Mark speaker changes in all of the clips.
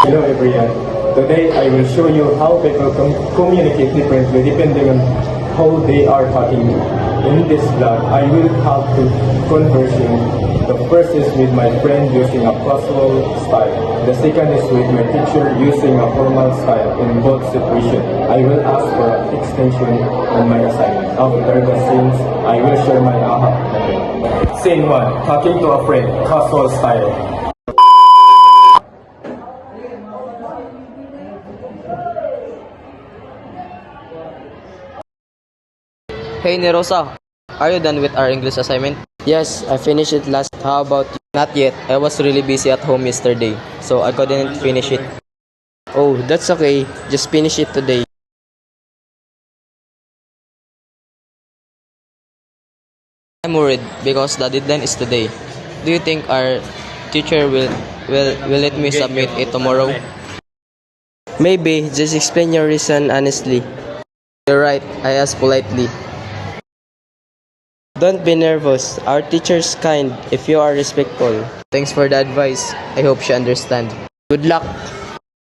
Speaker 1: Hello everyone. Today I will show you how people communicate differently depending on how they are talking. In this vlog, I will have two conversions. The first is with my friend using a casual style. The second is with my teacher using a formal style. In both situations, I will ask for an extension on my assignment. After the scenes, I will share my aha moment. Scene 1. Talking to a friend. Casual style.
Speaker 2: Hey Nerosa, are you done with our English assignment?
Speaker 3: Yes, I finished it last. How about you?
Speaker 2: Not yet. I was really busy at home yesterday, so I couldn't finish it.
Speaker 3: Oh, that's okay. Just finish it today.
Speaker 2: I'm worried because the deadline is today. Do you think our teacher will let me submit it tomorrow?
Speaker 3: Maybe, just explain your reason honestly.
Speaker 2: You're right. I asked politely.
Speaker 3: Don't be nervous. Our teacher's kind if you are respectful.
Speaker 2: Thanks for the advice. I hope she understands.
Speaker 3: Good luck.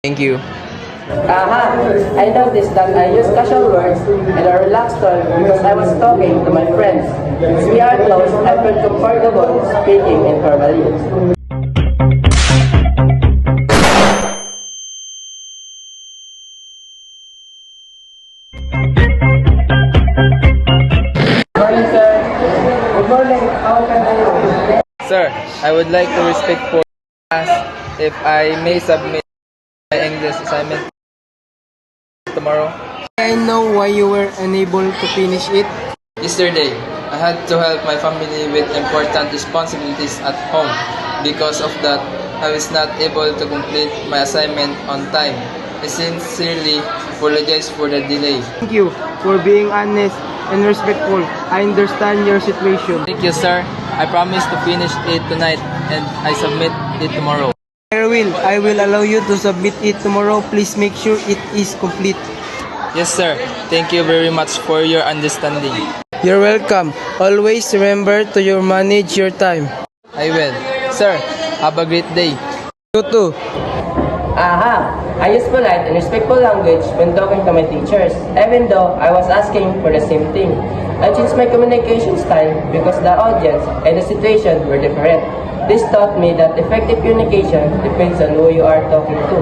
Speaker 2: Thank you.
Speaker 4: Aha! I noticed that I use casual words and a relaxed tone because I was talking to my friends. Since we are close, I felt comfortable speaking informally. Morning, sir. Good morning. How can I help you?
Speaker 5: Sir, I would like to respectfully ask if I may submit my English assignment tomorrow.
Speaker 6: I know why you were unable to finish it.
Speaker 5: Yesterday, I had to help my family with important responsibilities at home. Because of that, I was not able to complete my assignment on time. I sincerely apologize for the delay.
Speaker 6: Thank you for being honest and respectful. I understand your situation.
Speaker 5: Thank you, sir. I promise to finish it tonight and I submit it tomorrow.
Speaker 6: I will allow you to submit it tomorrow. Please make sure it is complete.
Speaker 5: Yes, sir. Thank you very much for your understanding.
Speaker 6: You're welcome. Always remember to manage your time.
Speaker 5: I will. Sir, have a great day.
Speaker 6: You too.
Speaker 4: Aha! I use polite and respectful language when talking to my teachers, even though I was asking for the same thing. I changed my communication style because the audience and the situation were different. This taught me that effective communication depends on who you are talking to.